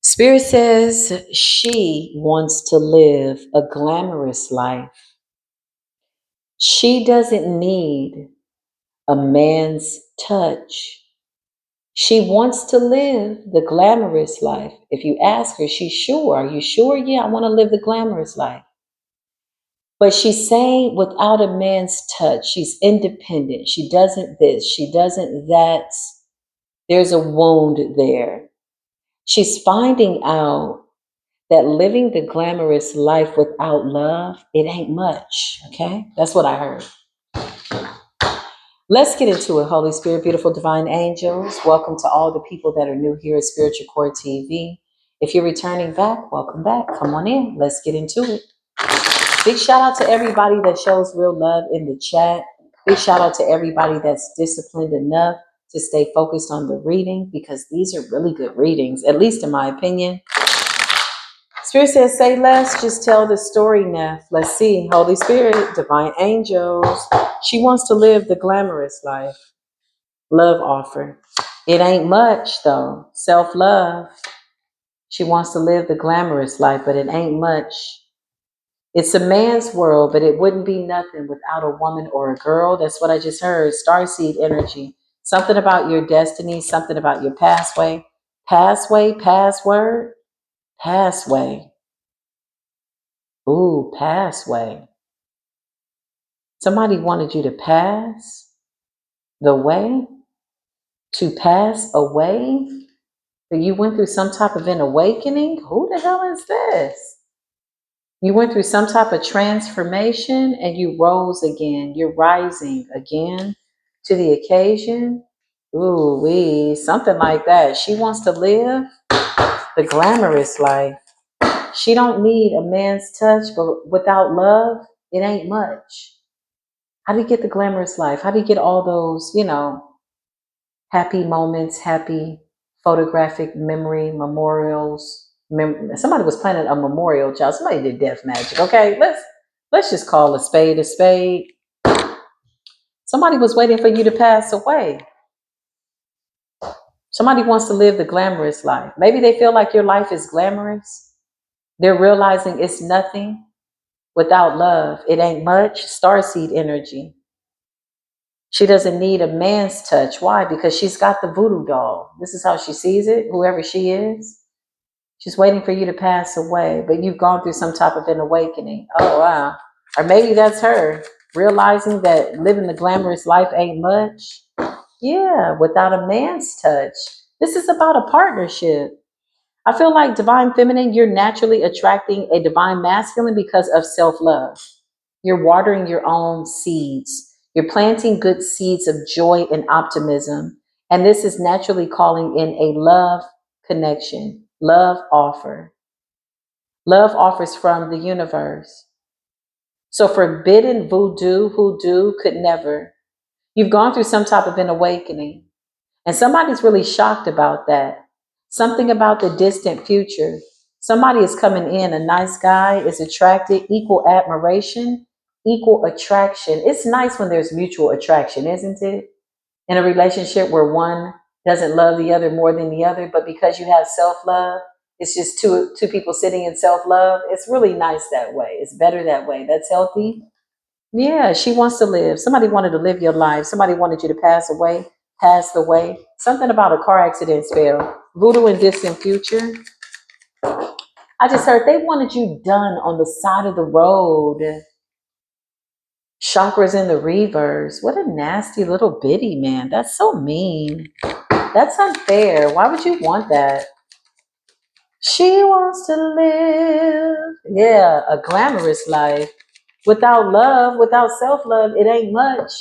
Spirit says she wants to live a glamorous life. She doesn't need a man's touch. She wants to live the glamorous life. If you ask her, she's sure. Are you sure? Yeah, I want to live the glamorous life. But she's saying without a man's touch, she's independent. She doesn't this, she doesn't that. There's a wound there. She's finding out that living the glamorous life without love, it ain't much. Okay? That's what I heard. Let's get into it, Holy Spirit, beautiful divine angels. Welcome to all the people that are new here at Spiritual Core TV. If you're returning back, welcome back. Come on in. Let's get into it. Big shout out to everybody that shows real love in the chat. Big shout out to everybody that's disciplined enough to stay focused on the reading because these are really good readings, at least in my opinion. Spirit says, say less, just tell the story, Neff. Let's see. Holy Spirit, divine angels. She wants to live the glamorous life. Love offer. It ain't much, though. Self-love. She wants to live the glamorous life, but it ain't much. It's a man's world, but it wouldn't be nothing without a woman or a girl. That's what I just heard. Starseed energy. Something about your destiny, something about your pathway. Pathway, password, pathway. Ooh, pathway. Somebody wanted you to pass the way, to pass away. But you went through some type of an awakening. Who the hell is this? You went through some type of transformation and you rose again. You're rising again to the occasion. Ooh, something like that. She wants to live the glamorous life. She don't need a man's touch, but without love, it ain't much. How do you get the glamorous life? How do you get all those, happy moments, happy photographic memory, memorials? Somebody was planning a memorial, child. Somebody did death magic. Okay, let's just call a spade a spade. Somebody was waiting for you to pass away. Somebody wants to live the glamorous life. Maybe they feel like your life is glamorous. They're realizing it's nothing without love. It ain't much. Starseed energy. She doesn't need a man's touch. Why? Because she's got the voodoo doll. This is how she sees it, whoever she is. She's waiting for you to pass away, but you've gone through some type of an awakening. Oh, wow. Or maybe that's her realizing that living the glamorous life ain't much. Yeah, without a man's touch. This is about a partnership. I feel like divine feminine, you're naturally attracting a divine masculine because of self-love. You're watering your own seeds. You're planting good seeds of joy and optimism. And this is naturally calling in a love connection, love offer. Love offers from the universe. So forbidden hoodoo could never. You've gone through some type of an awakening. And somebody's really shocked about that. Something about the distant future. Somebody is coming in, a nice guy is attracted, equal admiration, equal attraction. It's nice when there's mutual attraction, isn't it? In a relationship where one doesn't love the other more than the other, but because you have self-love, it's just two people sitting in self-love. It's really nice that way. It's better that way. That's healthy. Yeah, she wants to live. Somebody wanted to live your life. Somebody wanted you to pass away, pass away. Something about a car accident spell. Voodoo in distant future. I just heard they wanted you done on the side of the road. Chakras in the reverse. What a nasty little bitty, man. That's so mean. That's unfair. Why would you want that? She wants to live. Yeah, a glamorous life. Without love, without self-love, it ain't much.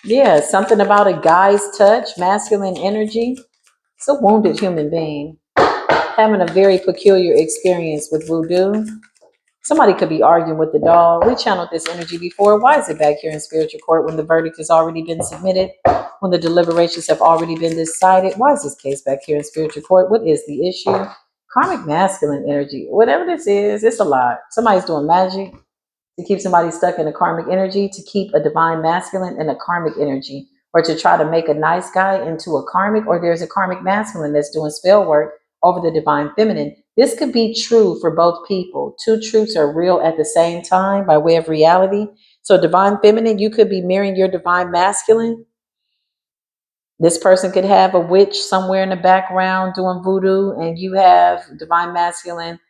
Yeah, something about a guy's touch, masculine energy. It's a wounded human being having a very peculiar experience with voodoo. Somebody could be arguing with the dog. We channeled this energy before. Why is it back here in spiritual court when the verdict has already been submitted? When the deliberations have already been decided? Why is this case back here in spiritual court? What is the issue? Karmic masculine energy. Whatever this is, it's a lot. Somebody's doing magic to keep somebody stuck in a karmic energy, to keep a divine masculine in a karmic energy. or to try to make a nice guy into a karmic, or there's a karmic masculine that's doing spell work over the divine feminine. This could be true for both people. Two truths are real at the same time by way of reality. So divine feminine, you could be mirroring your divine masculine. This person could have a witch somewhere in the background doing voodoo, and you have divine masculine.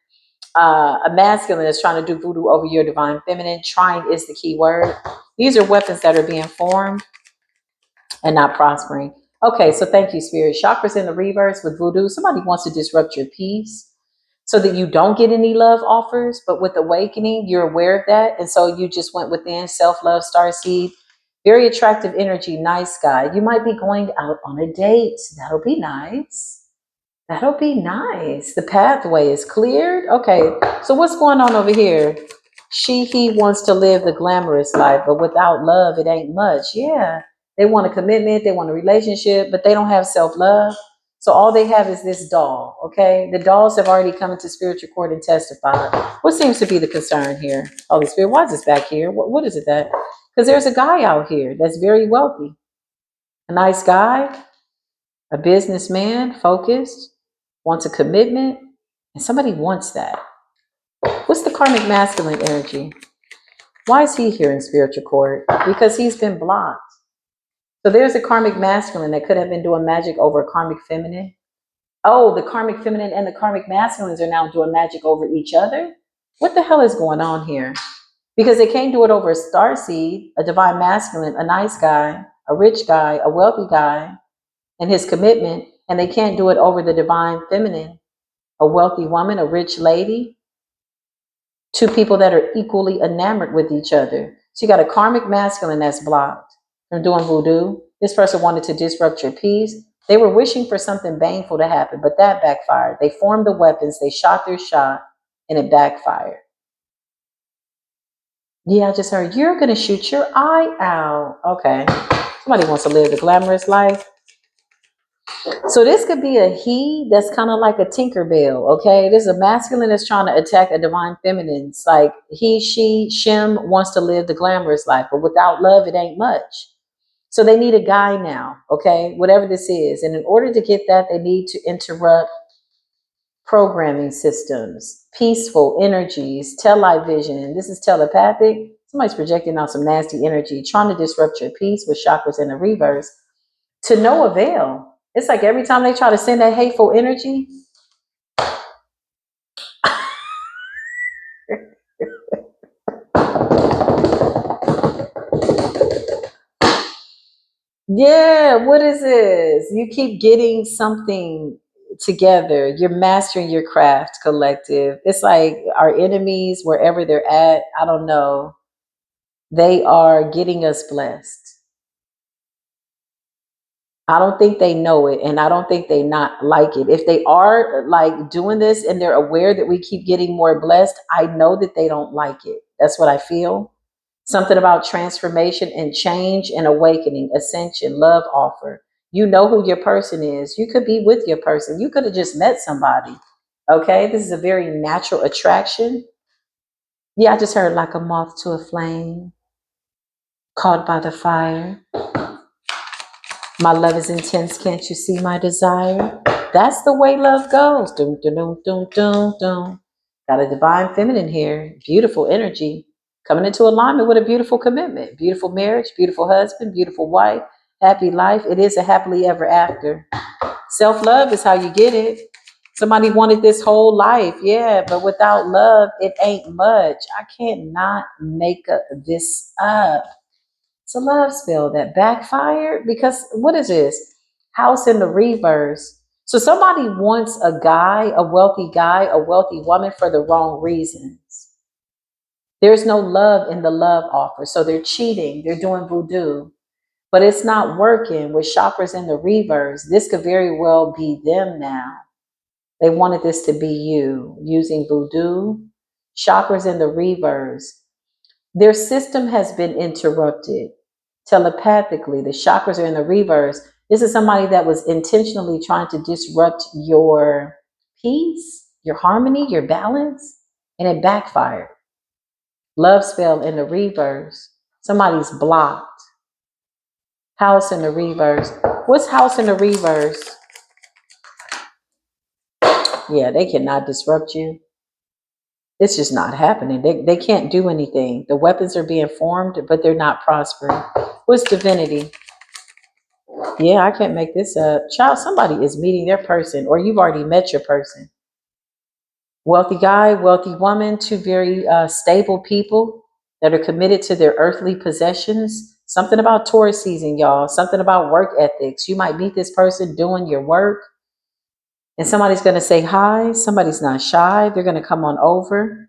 A masculine is trying to do voodoo over your divine feminine. Trying is the key word. These are weapons that are being formed and not prospering. Okay, so thank you, Spirit. Chakras in the reverse with voodoo. Somebody wants to disrupt your peace so that you don't get any love offers. But with awakening, you're aware of that. And so you just went within self-love, starseed. Very attractive energy, nice guy. You might be going out on a date. That'll be nice. That'll be nice. The pathway is cleared. Okay, so what's going on over here? He wants to live the glamorous life, but without love, it ain't much. Yeah, they want a commitment, they want a relationship, but they don't have self-love. So all they have is this doll, okay? The dolls have already come into spiritual court and testified. What seems to be the concern here? Holy Spirit, why is this back here? What is it that? Because there's a guy out here that's very wealthy, a nice guy, a businessman, focused, wants a commitment, and somebody wants that. What's the karmic masculine energy? Why is he here in spiritual court? Because he's been blocked. So there's a karmic masculine that could have been doing magic over a karmic feminine. Oh, the karmic feminine and the karmic masculines are now doing magic over each other? What the hell is going on here? Because they can't do it over a star seed, a divine masculine, a nice guy, a rich guy, a wealthy guy, and his commitment, and they can't do it over the divine feminine, a wealthy woman, a rich lady, two people that are equally enamored with each other. So you got a karmic masculine that's blocked from doing voodoo. This person wanted to disrupt your peace. They were wishing for something baneful to happen, but that backfired. They formed the weapons, they shot their shot, and it backfired. Yeah, I just heard you're going to shoot your eye out. Okay. Somebody wants to live the glamorous life. So this could be a he that's kind of like a Tinkerbell, okay? This is a masculine that's trying to attack a divine feminine. It's like he, she, shim wants to live the glamorous life, but without love, it ain't much. So they need a guy now, okay? Whatever this is. And in order to get that, they need to interrupt programming systems, peaceful energies, television. This is telepathic. Somebody's projecting out some nasty energy, trying to disrupt your peace with chakras in the reverse to no avail. It's like every time they try to send that hateful energy, yeah, what is this? You keep getting something together. You're mastering your craft, collective. It's like our enemies, wherever they're at, I don't know, they are getting us blessed. I don't think they know it, and I don't think they not like it. If they are like doing this and they're aware that we keep getting more blessed, I know that they don't like it. That's what I feel. Something about transformation and change and awakening, ascension, love offer. You know who your person is. You could be with your person. You could have just met somebody. Okay, this is a very natural attraction. Yeah, I just heard like a moth to a flame, caught by the fire. My love is intense. Can't you see my desire? That's the way love goes. Dum, dum, dum, dum, dum, dum. Got a divine feminine here. Beautiful energy. Coming into alignment with a beautiful commitment. Beautiful marriage, beautiful husband, beautiful wife, happy life. It is a happily ever after. Self-love is how you get it. Somebody wanted this whole life. Yeah, but without love, it ain't much. I can't not make this up. It's a love spell that backfired because what is this? House in the reverse. So somebody wants a guy, a wealthy woman for the wrong reasons. There's no love in the love offer. So they're cheating, they're doing voodoo, but it's not working with chakras in the reverse. This could very well be them now. They wanted this to be you using voodoo, chakras in the reverse. Their system has been interrupted telepathically. The chakras are in the reverse. This is somebody that was intentionally trying to disrupt your peace, your harmony, your balance, and it backfired. Love spell in the reverse. Somebody's blocked. House in the reverse. What's house in the reverse? Yeah, they cannot disrupt you. It's just not happening. They can't do anything. The weapons are being formed, but they're not prospering. What's divinity? Yeah, I can't make this up. Child, somebody is meeting their person, or you've already met your person. Wealthy guy, wealthy woman, two very stable people that are committed to their earthly possessions. Something about Taurus season, y'all. Something about work ethics. You might meet this person doing your work, and somebody's going to say hi. Somebody's not shy. They're going to come on over.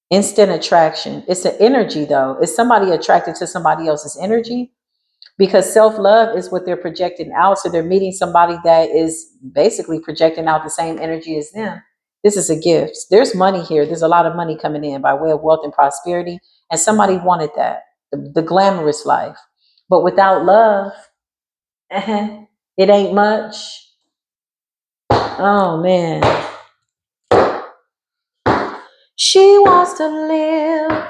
Instant attraction. It's an energy, though. Is somebody attracted to somebody else's energy? Because self-love is what they're projecting out. So they're meeting somebody that is basically projecting out the same energy as them. This is a gift. There's money here. There's a lot of money coming in by way of wealth and prosperity. And somebody wanted that, the glamorous life. But without love, it ain't much. Oh, man. She wants to live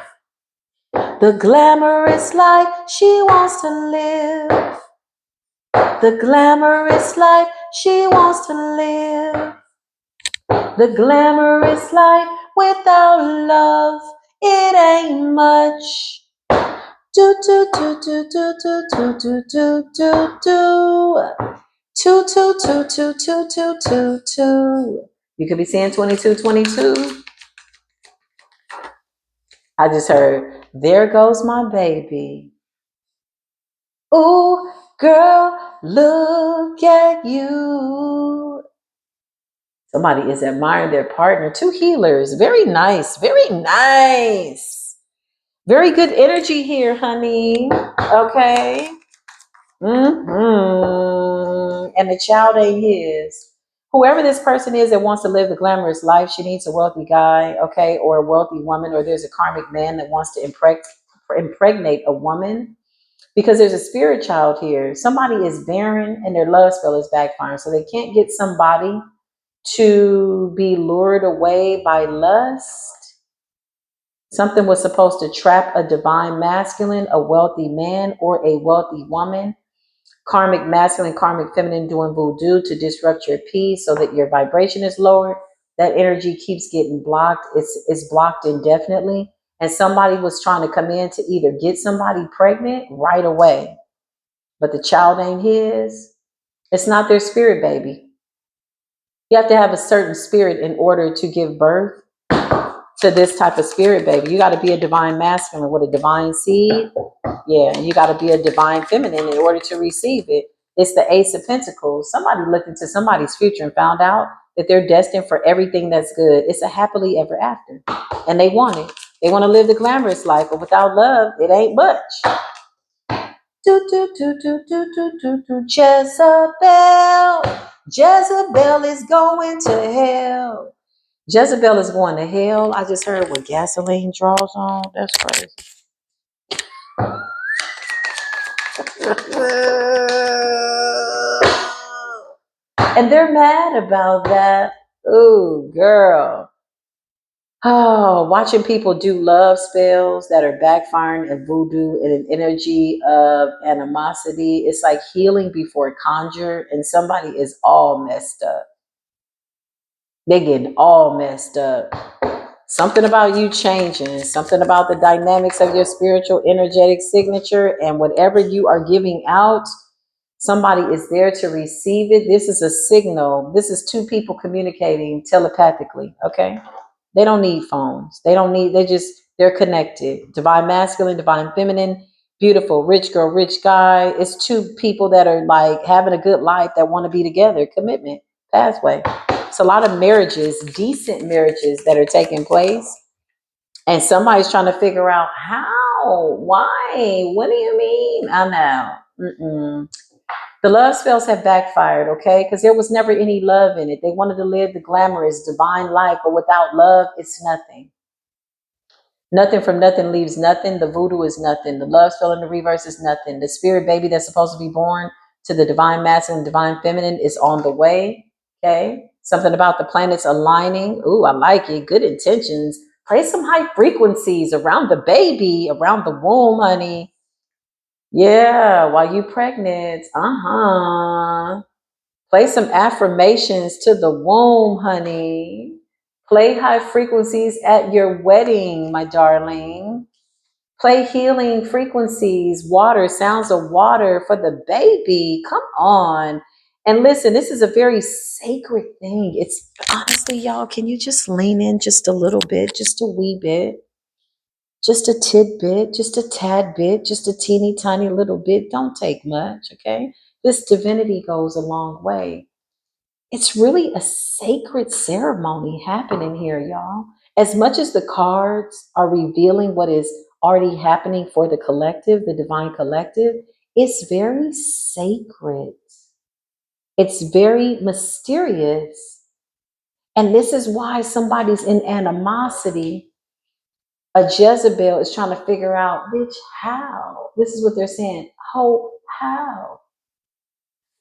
the glamorous life. She wants to live the glamorous life. She wants to live the glamorous life. Without love, it ain't much. Do do do do do do do do do do do. Two two two two two two two two. You could be saying 2222. I just heard, there goes my baby. Ooh, girl, look at you. Somebody is admiring their partner. Two healers. Very nice. Very nice. Very good energy here, honey. Okay. And the child ain't his. Whoever this person is that wants to live the glamorous life, she needs a wealthy guy, okay, or a wealthy woman, or there's a karmic man that wants to impregnate a woman, because there's a spirit child here. Somebody is barren and their love spell is backfiring, so they can't get somebody to be lured away by lust. Something was supposed to trap a divine masculine, a wealthy man, or a wealthy woman. Karmic masculine, karmic feminine doing voodoo to disrupt your peace so that your vibration is lowered. That energy keeps getting blocked. It's blocked indefinitely. And somebody was trying to come in to either get somebody pregnant right away, but the child ain't his. It's not their spirit baby. You have to have a certain spirit in order to give birth to this type of spirit baby. You got to be a divine masculine with a divine seed. Yeah, and you got to be a divine feminine in order to receive it. It's the Ace of Pentacles. Somebody looked into somebody's future and found out that they're destined for everything that's good. It's a happily ever after. And they want it. They want to live the glamorous life, but without love, it ain't much. Do, do, do, do, do, do, do, do. Jezebel. Jezebel is going to hell. Jezebel is going to hell. I just heard what gasoline draws on. That's crazy. And they're mad about that. Ooh, girl. Oh, watching people do love spells that are backfiring and voodoo and an energy of animosity. It's like healing before conjure, and somebody is all messed up. They getting all messed up. Something about you changing, something about the dynamics of your spiritual energetic signature, and whatever you are giving out, somebody is there to receive it. This is a signal. This is two people communicating telepathically, okay? They don't need phones. They're connected. Divine masculine, divine feminine, beautiful, rich girl, rich guy. It's two people that are like having a good life that want to be together. Commitment, pathway. It's a lot of marriages, decent marriages that are taking place. And somebody's trying to figure out how, why, what do you mean? I know. The love spells have backfired, okay? Because there was never any love in it. They wanted to live the glamorous, divine life, but without love, it's nothing. Nothing from nothing leaves nothing. The voodoo is nothing. The love spell in the reverse is nothing. The spirit baby that's supposed to be born to the divine masculine, divine feminine is on the way, okay? Something about the planets aligning. Ooh, I like it. Good intentions. Play some high frequencies around the baby, around the womb, honey. Yeah, while you pregnant. Play some affirmations to the womb, honey. Play high frequencies at your wedding, my darling. Play healing frequencies, water, sounds of water for the baby. Come on. And listen, this is a very sacred thing. It's honestly, y'all, can you just lean in just a little bit, just a wee bit, just a tidbit, just a tad bit, just a teeny tiny little bit? Don't take much, okay? This divinity goes a long way. It's really a sacred ceremony happening here, y'all. As much as the cards are revealing what is already happening for the collective, the divine collective, it's very sacred. It's very mysterious. And this is why somebody's in animosity. A Jezebel is trying to figure out, bitch, how? This is what they're saying. Ho, how?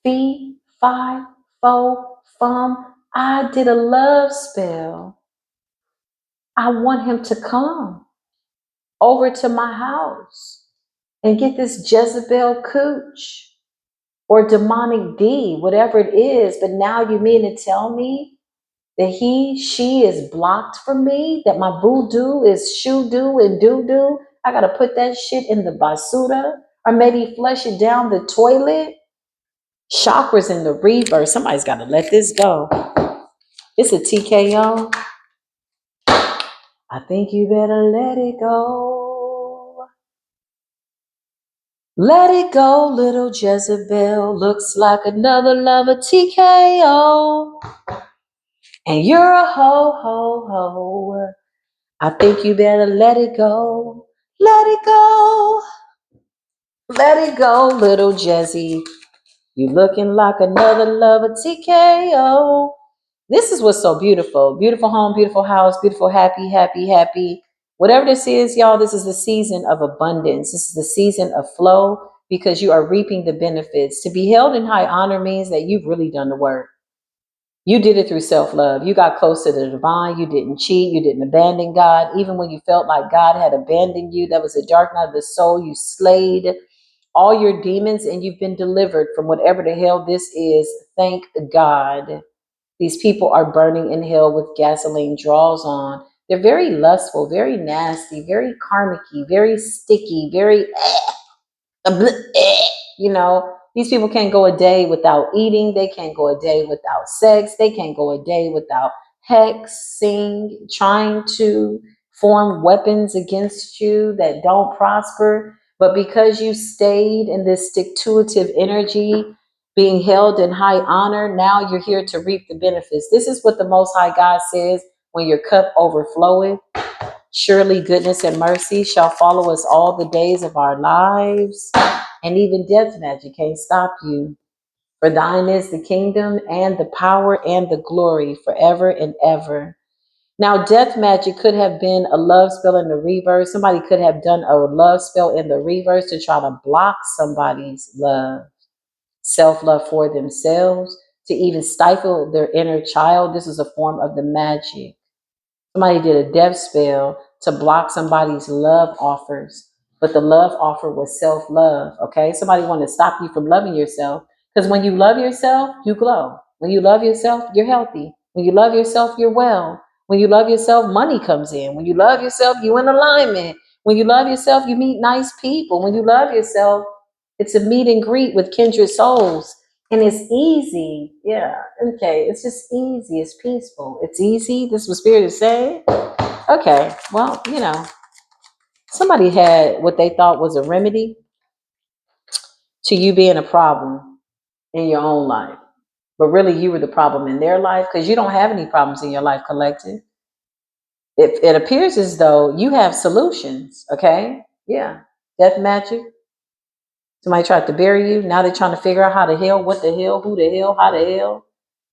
Fee, fi, fo, fum. I did a love spell. I want him to come over to my house and get this Jezebel cooch or demonic D, whatever it is. But now you mean to tell me that she is blocked from me, that my voodoo is shoe do and doo doo? I got to put that shit in the basura or maybe flush it down the toilet. Chakras in the reverse. Somebody's got to let this go. It's a TKO. I think you better let it go. Let it go, little Jezebel. Looks like another lover TKO. And you're a ho, ho, ho. I think you better let it go. Let it go. Let it go, little Jezzy. You looking like another lover TKO. This is what's so beautiful. Beautiful home, beautiful house, beautiful, happy, happy, happy. Whatever this is, y'all, this is the season of abundance. This is the season of flow because you are reaping the benefits. To be held in high honor means that you've really done the work. You did it through self-love. You got close to the divine. You didn't cheat. You didn't abandon God. Even when you felt like God had abandoned you, that was a dark night of the soul. You slayed all your demons and you've been delivered from whatever the hell this is. Thank God. These people are burning in hell with gasoline draws on. They're very lustful, very nasty, very karmic-y, very sticky, very you know, these people can't go a day without eating. They can't go a day without sex. They can't go a day without hexing, trying to form weapons against you that don't prosper. But because you stayed in this stick-to-itive energy, being held in high honor, now you're here to reap the benefits. This is what the Most High God says when your cup overfloweth. Surely goodness and mercy shall follow us all the days of our lives, and even death magic can't stop you. For thine is the kingdom and the power and the glory forever and ever. Now, death magic could have been a love spell in the reverse. Somebody could have done a love spell in the reverse to try to block somebody's love, self-love for themselves, to even stifle their inner child. This is a form of the magic. Somebody did a death spell to block somebody's love offers, but the love offer was self-love. Okay, somebody wanted to stop you from loving yourself, because when you love yourself, you glow. When you love yourself, you're healthy. When you love yourself, you're well. When you love yourself, money comes in. When you love yourself, you in alignment. When you love yourself, you meet nice people. When you love yourself, it's a meet and greet with kindred souls. And it's easy. Yeah. Okay. It's just easy. It's peaceful. It's easy. This is what Spirit is saying. Okay. Well, somebody had what they thought was a remedy to you being a problem in your own life. But really, you were the problem in their life because you don't have any problems in your life, collective. It appears as though you have solutions. Okay. Yeah. Death magic. Somebody tried to bury you. Now they're trying to figure out how the hell, what the hell, who the hell, how the hell.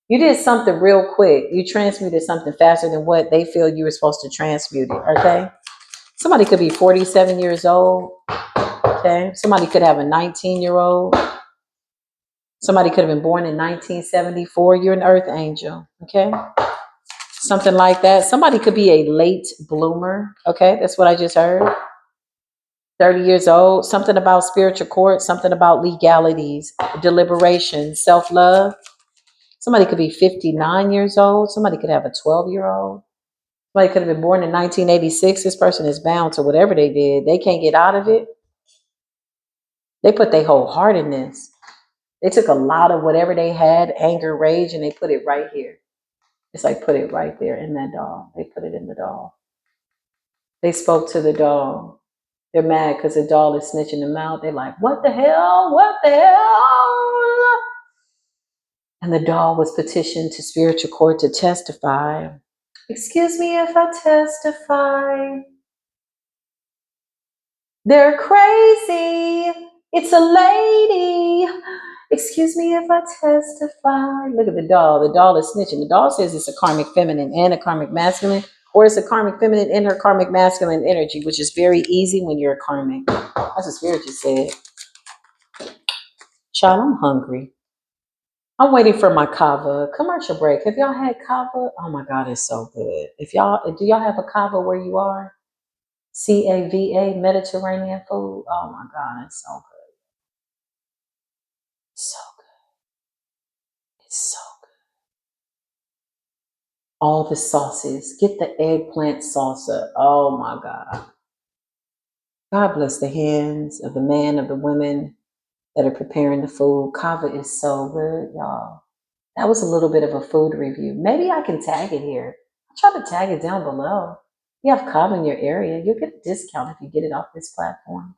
You did something real quick. You transmuted something faster than what they feel you were supposed to transmute it. Okay. Somebody could be 47 years old. Okay. Somebody could have a 19-year-old. Somebody could have been born in 1974. You're an earth angel. Okay. Something like that. Somebody could be a late bloomer. Okay. That's what I just heard. 30 years old, something about spiritual court, something about legalities, deliberation, self-love. Somebody could be 59 years old. Somebody could have a 12-year-old. Somebody could have been born in 1986. This person is bound to whatever they did. They can't get out of it. They put their whole heart in this. They took a lot of whatever they had, anger, rage, and they put it right here. It's like put it right there in that doll. They put it in the doll. They spoke to the doll. They're mad because the doll is snitching them out. They're like, what the hell? What the hell? And the doll was petitioned to spiritual court to testify. Excuse me if I testify. They're crazy. It's a lady. Excuse me if I testify. Look at the doll. The doll is snitching. The doll says it's a karmic feminine and a karmic masculine, or it's a karmic feminine in her karmic masculine energy, which is very easy when you're a karmic. That's what Spirit just said. Child, I'm hungry. I'm waiting for my kava. Commercial break. Have y'all had kava? Oh my God, it's so good. Do y'all have a kava where you are? CAVA, Mediterranean food. Oh my God, it's so good. It's so good. It's so good. All the sauces. Get the eggplant salsa. Oh my God. God bless the hands of the man, of the women that are preparing the food. Kava is so good, y'all. That was a little bit of a food review. Maybe I can tag it here. I'll try to tag it down below. You have kava in your area, you'll get a discount if you get it off this platform.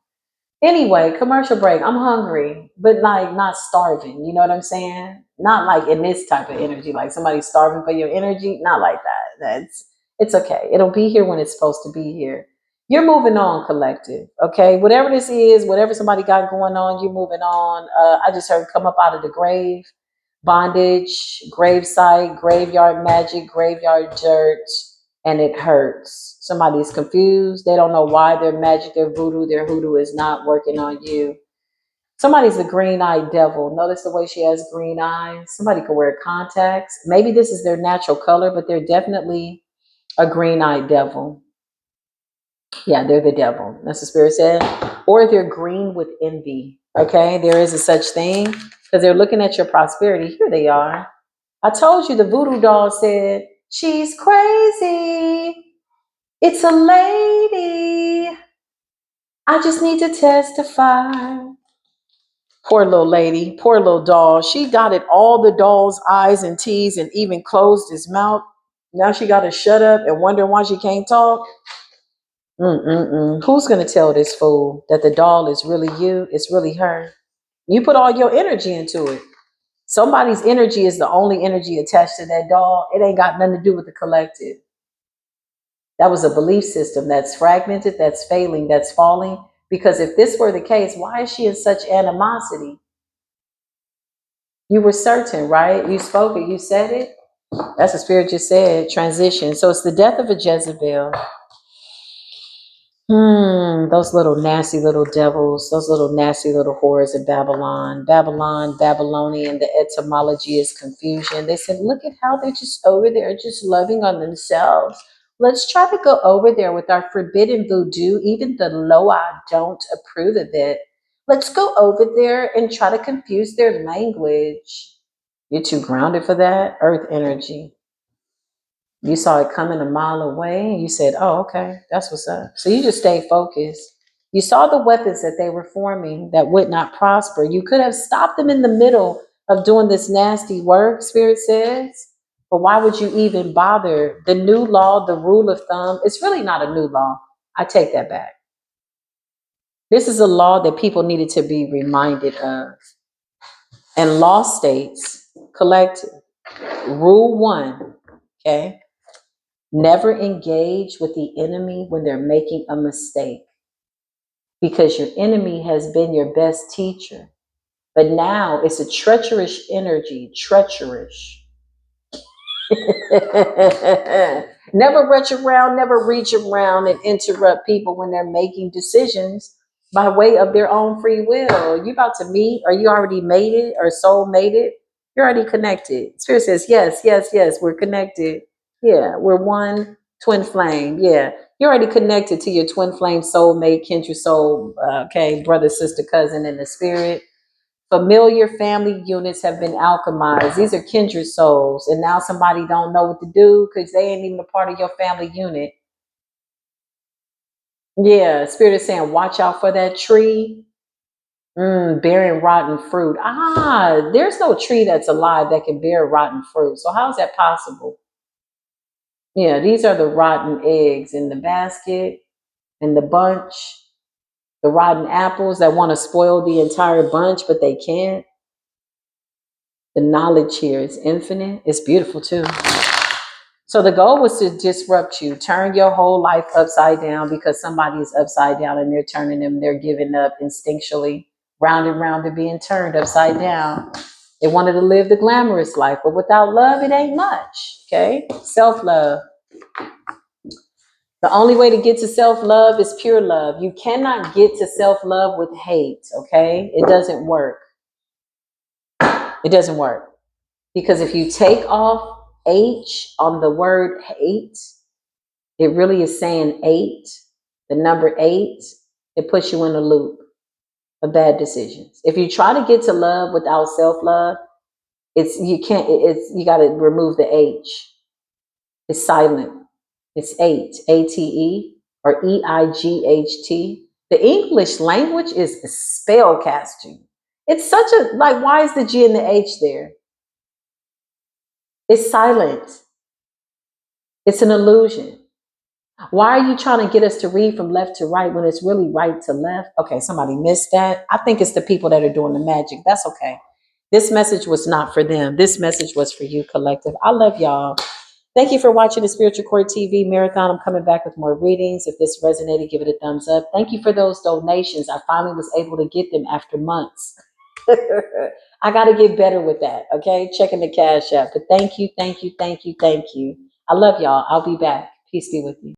Anyway, commercial break. I'm hungry, but like not starving. You know what I'm saying? Not like in this type of energy, like somebody starving for your energy. Not like that. It's okay. It'll be here when it's supposed to be here. You're moving on, collective. Okay, whatever this is, whatever somebody got going on, you're moving on. I just heard come up out of the grave, bondage, gravesite, graveyard magic, graveyard dirt, and it hurts. Somebody's confused. They don't know why their magic, their hoodoo is not working on you. Somebody's a green-eyed devil. Notice the way she has green eyes. Somebody could wear contacts. Maybe this is their natural color, but they're definitely a green-eyed devil. Yeah, they're the devil. That's what Spirit said. Or they're green with envy. Okay, there is a such thing because they're looking at your prosperity. Here they are. I told you the voodoo doll said, she's crazy. It's a lady. I just need to testify. Poor little lady, poor little doll. She dotted all the doll's I's and T's and even closed his mouth. Now she got to shut up and wonder why she can't talk. Who's going to tell this fool that the doll is really you? It's really her. You put all your energy into it. Somebody's energy is the only energy attached to that doll. It ain't got nothing to do with the collective. That was a belief system that's fragmented, that's failing, that's falling. Because if this were the case, why is she in such animosity? You were certain, right? You spoke it, you said it. That's what Spirit just said, transition. So it's the death of a Jezebel. Those little nasty little devils, those little nasty little whores of Babylon. Babylon, Babylonian, the etymology is confusion. They said, look at how they're just over there, just loving on themselves. Let's try to go over there with our forbidden voodoo, even the Loa don't approve of it. Let's go over there and try to confuse their language. You're too grounded for that. Earth energy. You saw it coming a mile away and you said, oh, okay, that's what's up. So you just stayed focused. You saw the weapons that they were forming that would not prosper. You could have stopped them in the middle of doing this nasty work, Spirit says. But why would you even bother? The new law, the rule of thumb, it's really not a new law. I take that back. This is a law that people needed to be reminded of. And law states, collective, rule 1, okay? Never engage with the enemy when they're making a mistake, because your enemy has been your best teacher. But now it's a treacherous energy, treacherous. Never reach around and interrupt people when they're making decisions by way of their own free will. You about to meet, or you already made it, or soul made it. You're already connected. Spirit says, yes, yes, yes, we're connected. Yeah, we're one twin flame. Yeah, You're already connected to your twin flame soulmate, kindred soul, okay, brother, sister, cousin in the spirit. Familiar family units have been alchemized. These are kindred souls. And now somebody don't know what to do because they ain't even a part of your family unit. Yeah, spirit is saying, watch out for that tree. Bearing rotten fruit. There's no tree that's alive that can bear rotten fruit. So how is that possible? Yeah, these are the rotten eggs in the basket, in the bunch, the rotten apples that want to spoil the entire bunch, but they can't. The knowledge here is infinite. It's beautiful too. So the goal was to disrupt you, turn your whole life upside down because somebody is upside down and they're turning them, they're giving up instinctually, round and round, they're being turned upside down. They wanted to live the glamorous life, but without love, it ain't much. Okay? Self-love. The only way to get to self-love is pure love. You cannot get to self-love with hate. Okay? It doesn't work. It doesn't work. Because if you take off H on the word hate, it really is saying eight, the number eight, it puts you in a loop of bad decisions. If you try to get to love without self-love, you gotta remove the H. It's silent. It's eight, A-T-E or E-I-G-H-T. The English language is spell casting. It's such a, like, why is the G and the H there? It's silent. It's an illusion. Why are you trying to get us to read from left to right when it's really right to left? Okay, somebody missed that. I think it's the people that are doing the magic. That's okay. This message was not for them. This message was for you, collective. I love y'all. Thank you for watching the Spiritual Court TV Marathon. I'm coming back with more readings. If this resonated, give it a thumbs up. Thank you for those donations. I finally was able to get them after months. I got to get better with that. Okay, checking the cash app. But thank you, thank you, thank you, thank you. I love y'all. I'll be back. Peace be with you.